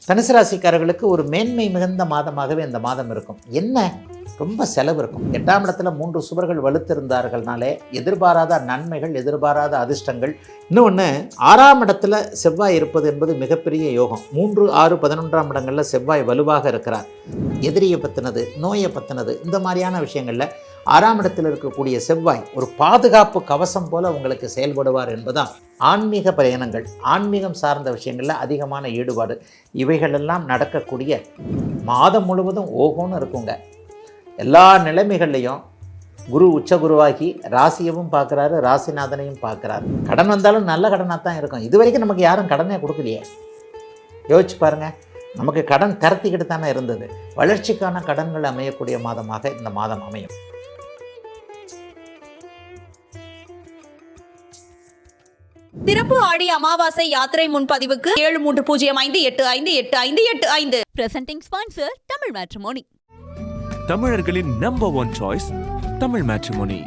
தனுசு ராசிக்காரர்களுக்கு ஒரு மேன்மை மிகுந்த மாதமாகவே இந்த மாதம் இருக்கும். என்ன ரொம்ப செலவு இருக்கும். 8ஆம் இடத்துல 3 சுவர்கள் வலுத்திருந்தார்கள்னாலே எதிர்பாராத நன்மைகள், எதிர்பாராத அதிர்ஷ்டங்கள். இன்னொன்று 6ஆம் இடத்துல செவ்வாய் இருப்பது என்பது மிகப்பெரிய யோகம். 3, 6, 11ஆம் இடங்களில் செவ்வாய் வலுவாக இருக்கிறார். எதிரியை பற்றினது, நோயை பற்றினது, இந்த மாதிரியான விஷயங்களில் 6ஆம் இடத்தில் இருக்கக்கூடிய செவ்வாய் ஒரு பாதுகாப்பு கவசம் போல உங்களுக்கு செயல்படுவார் என்பதுதான். ஆன்மீக பயணங்கள், ஆன்மீகம் சார்ந்த விஷயங்களில் அதிகமான ஈடுபாடு, இவைகளெல்லாம் நடக்கக்கூடிய மாதம் முழுவதும் ஓகோன்னு இருக்குங்க. எல்லா நிலைமைகள்லையும் குரு உச்ச குருவாகி ராசியவும் பார்க்குறாரு, ராசிநாதனையும் பார்க்குறாரு. கடன் வந்தாலும் நல்ல கடனாக தான் இருக்கும். இது வரைக்கும் நமக்கு யாரும் கடனே கொடுக்கலையே. யோசிச்சு பாருங்கள், நமக்கு கடன் திரத்திக்கிட்டு தானே இருந்தது. வளர்ச்சிக்கான கடன்கள் அமையக்கூடிய மாதமாக இந்த மாதம் அமையும். திறப்பு ஆடி அமாவாசை யாத்திரை முன்பதிவுக்கு 7305858585. Presenting sponsor Tamil Matrimony. தமிழர்களின் number 1 choice Tamil matrimony.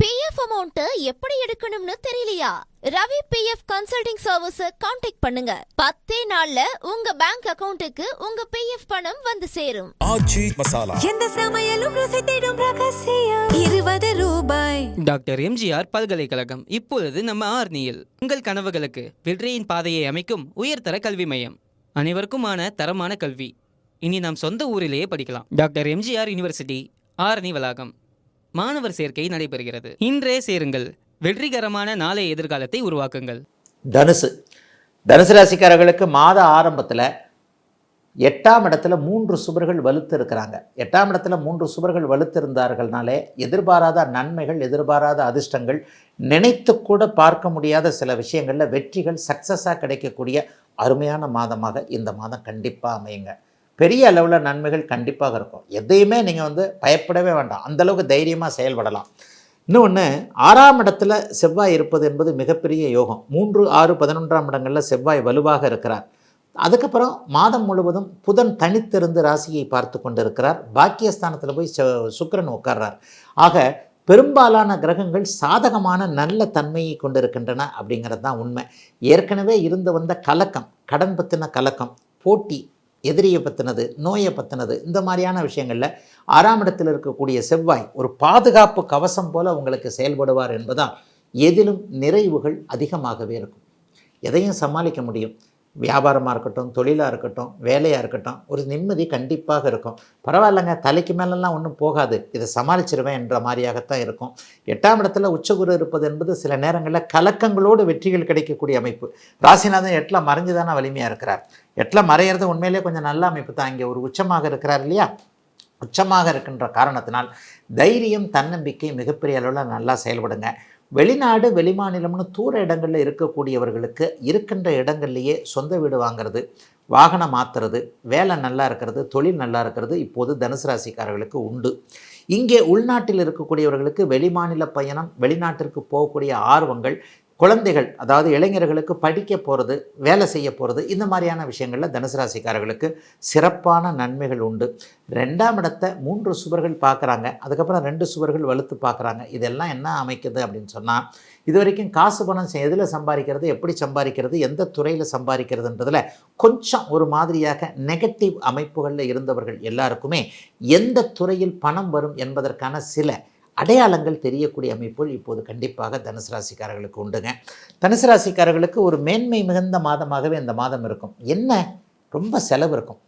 PF amount எப்படி எடுக்கணும்னு தெரியலையா? Ravi PF consulting service contact பண்ணுங்க. 10 நாள்ல உங்க பேங்க் அக்கவுண்ட்டுக்கு உங்க PF பணம் வந்து சேரும். ஆச்சி மசாலா எந்த சமையலும் ருசி தேடும் ரகசியம் 20 ரூபாய். டாக்டர் எம்ஜிஆர் பல்கலைக்கழகம் இப்பொழுது நம்ம ஆர்னியில் உங்கள் கனவுகளுக்கு வெற்றியின் பாதையை அமைக்கும் உயர்தர கல்வி மையம். அனைவருக்குமான தரமான கல்வி இனி நாம் சொந்த ஊரிலேயே படிக்கலாம். டாக்டர் எம்ஜிஆர் யூனிவர்சிட்டி, ஆர்னி வளாகம். மாணவர் சேர்க்கை நடைபெறுகிறது. இன்றே சேருங்கள். வெற்றிகரமான நாளைய எதிர்காலத்தை உருவாக்குங்கள். தனுசு ராசிக்காரர்களுக்கு மாத ஆரம்பத்தில் 8ஆம் இடத்துல 3 சுவர்கள் வலுத்து இருக்கிறாங்க. 8ஆம் இடத்துல 3 சுவர்கள் வலுத்து இருந்தார்கள்னாலே எதிர்பாராத நன்மைகள், எதிர்பாராத அதிர்ஷ்டங்கள், நினைத்து கூட பார்க்க முடியாத சில விஷயங்களில் வெற்றிகள் சக்ஸஸாக கிடைக்கக்கூடிய அருமையான மாதமாக இந்த மாதம் கண்டிப்பாக அமையுங்க. பெரிய அளவில் நன்மைகள் கண்டிப்பாக இருக்கும். எதையுமே நீங்கள் பயப்படவே வேண்டாம். அந்தளவுக்கு தைரியமாக செயல்படலாம். இன்னொன்று 6ஆம் இடத்துல செவ்வாய் இருப்பது என்பது மிகப்பெரிய யோகம். 3, 6, 11ஆம் இடங்களில் செவ்வாய் வலுவாக இருக்கிறார். அதுக்கப்புறம் மாதம் முழுவதும் புதன் தனித்திருந்து ராசியை பார்த்து கொண்டு இருக்கிறார். பாக்கியஸ்தானத்தில் போய் சுக்கிரன் உட்கார்றார். ஆக பெரும்பாலான கிரகங்கள் சாதகமான நல்ல தன்மையை கொண்டிருக்கின்றன அப்படிங்கிறது தான் உண்மை. ஏற்கனவே இருந்து வந்த கலக்கம், கடன் பற்றின கலக்கம், போட்டி, எதிரியை பற்றினது, நோயை பற்றினது, இந்த மாதிரியான விஷயங்களில் 6ஆம் இடத்தில் இருக்கக்கூடிய செவ்வாய் ஒரு பாதுகாப்பு கவசம் போல உங்களுக்கு செயல்படுவார் என்பதால் எதிலும் நிறைவுகள் அதிகமாகவே இருக்கும். எதையும் சமாளிக்க முடியும். வியாபாரமாக இருக்கட்டும், தொழிலாக இருக்கட்டும், வேலையாக இருக்கட்டும், ஒரு நிம்மதி கண்டிப்பாக இருக்கும். பரவாயில்லைங்க, தலைக்கு மேலெல்லாம் ஒன்றும் போகாது, இதை சமாளிச்சிருவேன் என்ற மாதிரியாகத்தான் இருக்கும். 8ஆம் இடத்துல உச்சகுரு இருப்பது என்பது சில நேரங்களில் கலக்கங்களோடு வெற்றிகள் கிடைக்கக்கூடிய அமைப்பு. ராசிநாதன் 8ல் மறைஞ்சு தானே வலிமையாக இருக்கிறார். 8ல் மறையிறது உண்மையிலே கொஞ்சம் நல்ல அமைப்பு தான். இங்கே ஒரு உச்சமாக இருக்கிறார் இல்லையா? உச்சமாக இருக்கின்ற காரணத்தினால் தைரியம், தன்னம்பிக்கை மிகப்பெரிய அளவில் நல்லா செயல்படுங்க. வெளிநாடு, வெளிமாநிலம்னு தூர இடங்களில் இருக்கக்கூடியவர்களுக்கு இருக்கின்ற இடங்கள்லையே சொந்த வீடு வாங்கிறது, வாகனம் மாற்றுறது, வேலை நல்லா இருக்கிறது, தொழில் நல்லா இருக்கிறது இப்போது தனுசு ராசிக்காரர்களுக்கு உண்டு. இங்கே உள்நாட்டில் இருக்கக்கூடியவர்களுக்கு வெளிமாநில பயணம், வெளிநாட்டிற்கு போகக்கூடிய ஆர்வங்கள், குழந்தைகள் அதாவது இளைஞர்களுக்கு படிக்க போகிறது, வேலை செய்ய போகிறது, இந்த மாதிரியான விஷயங்களில் தனுசு ராசிக்காரர்களுக்கு சிறப்பான நன்மைகள் உண்டு. 2ஆம் இடத்தை 3 சுவர்கள் பார்க்குறாங்க. அதுக்கப்புறம் 2 சுவர்கள் வலுத்து பார்க்குறாங்க. இதெல்லாம் என்ன அமைக்குது அப்படின்னு சொன்னால், இது வரைக்கும் காசு பணம் எதில் சம்பாதிக்கிறது, எப்படி சம்பாதிக்கிறது, எந்த துறையில் சம்பாதிக்கிறதுன்றதில் கொஞ்சம் ஒரு மாதிரியாக நெகட்டிவ் அமைப்புகளில் இருந்தவர்கள் எல்லாருக்குமே எந்த துறையில் பணம் வரும் என்பதற்கான சில அடையாளங்கள் தெரியக்கூடிய அமைப்புகள் இப்போது கண்டிப்பாக தனுசு ராசிக்காரர்களுக்கு உண்டுங்க. தனுசு ராசிக்காரர்களுக்கு ஒரு மேன்மை மிகுந்த மாதமாகவே இந்த மாதம் இருக்கும். என்ன ரொம்ப செலவு இருக்கும்.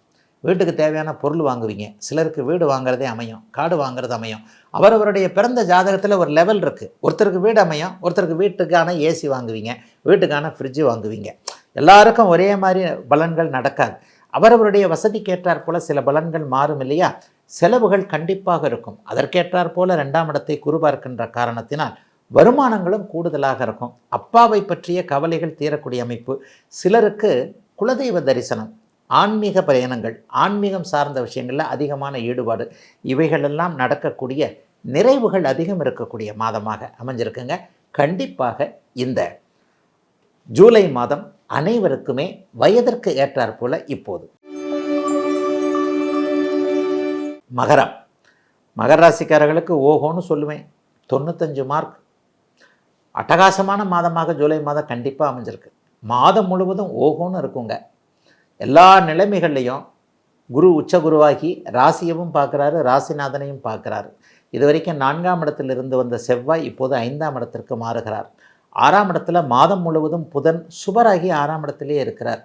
வீட்டுக்கு தேவையான பொருள் வாங்குவீங்க. சிலருக்கு வீடு வாங்குறதே அமையும், காடு வாங்குறது அமையும். அவரவருடைய பிறந்த ஜாதகத்தில் ஒரு லெவல் இருக்குது. ஒருத்தருக்கு வீடு அமையும், ஒருத்தருக்கு வீட்டுக்கான ஏசி வாங்குவீங்க, வீட்டுக்கான ஃப்ரிட்ஜு வாங்குவீங்க. எல்லாருக்கும் ஒரே மாதிரி பலன்கள் நடக்காது. அவரவருடைய வசதிக்கேற்றாற் போல சில பலன்கள் மாறும் இல்லையா? செலவுகள் கண்டிப்பாக இருக்கும். அதற்கேற்றாற் போல 2ஆம் இடத்தை குரு பார்க்கின்ற காரணத்தினால் வருமானங்களும் கூடுதலாக இருக்கும். அப்பாவை பற்றிய கவலைகள் தீரக்கூடிய அமைப்பு. சிலருக்கு குலதெய்வ தரிசனம், ஆன்மீக பயணங்கள், ஆன்மீகம் சார்ந்த விஷயங்களில் அதிகமான ஈடுபாடு, இவைகளெல்லாம் நடக்கக்கூடிய நிறைவுகள் அதிகம் இருக்கக்கூடிய மாதமாக அமைஞ்சிருக்குங்க. கண்டிப்பாக இந்த ஜூலை மாதம் அனைவருக்குமே வயதிற்கு ஏற்றாற் போல இப்போது. மகர ராசிக்காரர்களுக்கு ஓஹோன்னு சொல்லுவேன். 95 மார்க். அட்டகாசமான மாதமாக ஜூலை மாதம் கண்டிப்பாக அமைஞ்சிருக்கு. மாதம் முழுவதும் ஓஹோன்னு இருக்குங்க. எல்லா நிலைமைகள்லையும் குரு உச்சகுருவாகி ராசியவும் பார்க்குறாரு, ராசிநாதனையும் பார்க்குறாரு. இது வரைக்கும் 4ஆம் இடத்தில் இருந்து வந்த செவ்வாய் இப்போது 5ஆம் இடத்திற்கு மாறுகிறார். 6ஆம் இடத்துல மாதம் முழுவதும் புதன் சுபராகி 6ஆம் இடத்திலே இருக்கிறார்.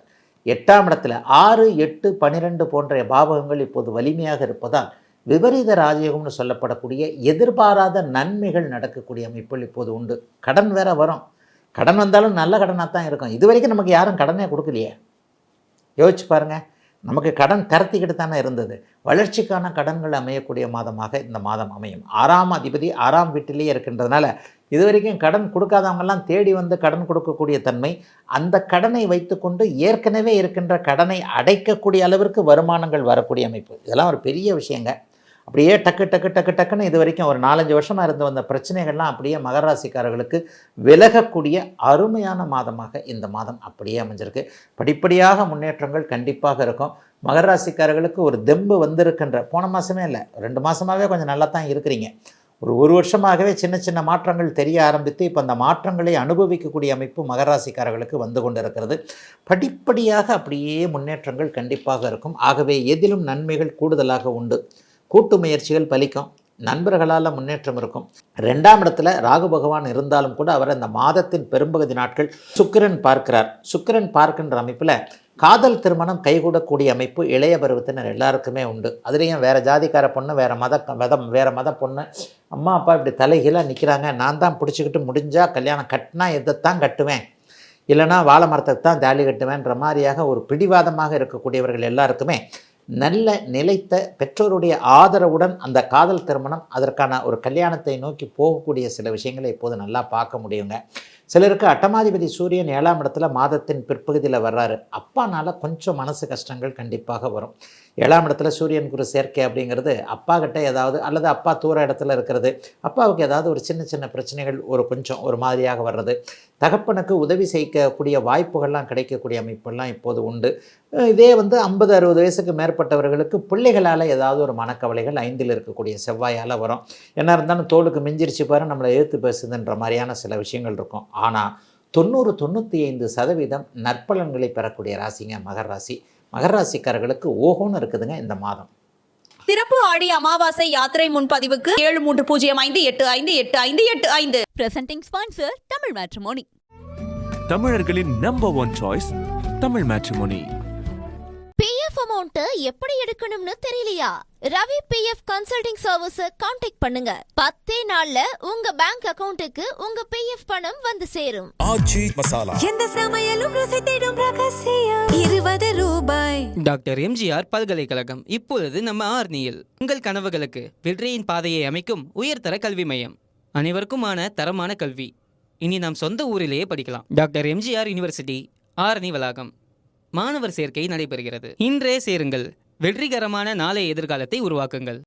8ஆம் இடத்துல 6, 8, 12 போன்ற பாவகங்கள் இப்போது வலிமையாக இருப்பதால் விபரீத ராஜயோகம்னு சொல்லப்படக்கூடிய எதிர்பாராத நன்மைகள் நடக்கக்கூடிய அமைப்புகள் இப்போது உண்டு. கடன் வேற வரும். கடன் வந்தாலும் நல்ல கடனாக தான் இருக்கும். இது வரைக்கும் நமக்கு யாரும் கடனே கொடுக்கலையே. யோசிச்சு பாருங்கள், நமக்கு கடன் கரத்திக்கிட்டு தானே இருந்தது. வளர்ச்சிக்கான கடன்கள் அமையக்கூடிய மாதமாக இந்த மாதம் அமையும். 6ஆம் அதிபதி 6ஆம் வீட்டிலேயே இருக்கின்றதுனால இது வரைக்கும் கடன் கொடுக்காதவங்கெல்லாம் தேடி வந்து கடன் கொடுக்கக்கூடிய தன்மை, அந்த கடனை வைத்துக்கொண்டு ஏற்கனவே இருக்கின்ற கடனை அடைக்கக்கூடிய அளவிற்கு வருமானங்கள் வரக்கூடிய அமைப்பு, இதெல்லாம் ஒரு பெரிய விஷயங்க. அப்படியே டக்கு டக்கு டக்கு டக்குன்னு இது வரைக்கும் ஒரு 4-5 வருஷமாக இருந்து வந்த பிரச்சனைகள்லாம் அப்படியே மகர ராசிக்காரர்களுக்கு விலகக்கூடிய அருமையான மாதமாக இந்த மாதம் அப்படியே அமைஞ்சிருக்கு. படிப்படியாக முன்னேற்றங்கள் கண்டிப்பாக இருக்கும். மகர ராசிக்காரர்களுக்கு ஒரு தெம்பு வந்திருக்கின்ற போன மாதமே இல்லை, 2 மாதமாகவே கொஞ்சம் நல்லா தான் இருக்கிறீங்க. ஒரு வருஷமாகவே சின்ன சின்ன மாற்றங்கள் தெரிய ஆரம்பித்து இப்போ அந்த மாற்றங்களை அனுபவிக்கக்கூடிய அமைப்பு மகர ராசிக்காரர்களுக்கு வந்து கொண்டு இருக்கிறது. படிப்படியாக அப்படியே முன்னேற்றங்கள் கண்டிப்பாக இருக்கும். ஆகவே எதிலும் நன்மைகள் கூடுதலாக உண்டு. கூட்டு முயற்சிகள் பலிக்கும். நண்பர்களால் முன்னேற்றம் இருக்கும். 2ஆம் இடத்துல ராகு பகவான் இருந்தாலும் கூட அவர் அந்த மாதத்தின் பெரும்பகுதி நாட்கள் சுக்கிரன் பார்க்கிறார். சுக்கிரன் பார்க்கின்ற அமைப்பில் காதல் திருமணம் கைகூடக்கூடிய அமைப்பு இளைய பருவத்தினர் எல்லாருக்குமே உண்டு. அதுலேயும் வேறு ஜாதிக்கார பொண்ணு, வேறு மத பொண்ணு, அம்மா அப்பா இப்படி தலைகீழாக நிற்கிறாங்க, நான் தான் பிடிச்சிக்கிட்டு முடிஞ்சால் கல்யாணம் கட்டினா இதைத்தான் கட்டுவேன், இல்லைனா வாழை மரத்துக்கு தான் தாலி கட்டுவேன்ற மாதிரியாக ஒரு பிடிவாதமாக இருக்கக்கூடியவர்கள் எல்லாருக்குமே நல்ல நிலைத்த பெற்றோருடைய ஆதரவுடன் அந்த காதல் திருமணம், அதற்கான ஒரு கல்யாணத்தை நோக்கி போகக்கூடிய சில விஷயங்களை இப்போது நல்லா பார்க்க முடியுங்க. சிலருக்கு அட்டமாதிபதி சூரியன் 7ஆம் இடத்துல மாதத்தின் பிற்பகுதியில் வர்றாரு. அப்பானால் கொஞ்சம் மனசு கஷ்டங்கள் கண்டிப்பாக வரும். 7ஆம் இடத்துல சூரியன் குரு சேர்க்கை அப்படிங்கிறது அப்பா கிட்ட ஏதாவது, அல்லது அப்பா தூர இடத்துல இருக்கிறது, அப்பாவுக்கு ஏதாவது ஒரு சின்ன சின்ன பிரச்சனைகள் ஒரு மாதிரியாக வர்றது, தகப்பனுக்கு உதவி செய்யக்கூடிய வாய்ப்புகள்லாம் கிடைக்கக்கூடிய அமைப்பெல்லாம் இப்போது உண்டு. இதே 50-60 வயசுக்கு மேற்பட்டவர்களுக்கு பிள்ளைகளால் ஏதாவது ஒரு மனக்கவலைகள் 5இல் இருக்கக்கூடிய செவ்வாயால் வரும். என்ன இருந்தாலும் தோளுக்கு மிஞ்சிருச்சு பாரு, நம்மளை எழுத்து பேசுதுன்ற மாதிரியான சில விஷயங்கள் இருக்கும். ஆனால் 90-95% நற்பலன்களை பெறக்கூடிய ராசிங்க மகர ராசி. மகர ராசிக்காரர்களுக்கு ஓஹோன்னு இருக்குதுங்க இந்த மாதம். சிறப்பு ஆடி அமாவாசை யாத்திரை முன்பதிவுக்கு 7305858585. Presenting sponsor Tamil matrimony. தமிழர்களின் number 1 choice Tamil matrimony. PF amount எப்படி எடுக்கணும்னு தெரியலையா? Ravi PF consulting service contact பண்ணுங்க. 10 நாள்ல உங்க பேங்க் அக்கவுண்ட்டுக்கு உங்க பிஎஃப் பணம் வந்து சேரும். ஆச்சி மசாலா, எந்த சமையலும் ருசி தேடும் ரகசியம். 20 ரூபாய். டாக்டர் எம்ஜிஆர் பல்கலைக்கழகம் இப்பொழுது நம்ம ஆர்னியில். உங்கள் கனவுகளுக்கு வெற்றியின் பாதையை அமைக்கும் உயர்தர கல்வி மையம். அனைவருக்குமான தரமான கல்வி. இனி நாம் சொந்த ஊரிலேயே படிக்கலாம். டாக்டர் எம்ஜிஆர் யூனிவர்சிட்டி, ஆரணி வளாகம். மாணவர் சேர்க்கை நடைபெறுகிறது. இன்றே சேருங்கள். வெற்றிகரமான நாளைய எதிர்காலத்தை உருவாக்குங்கள்.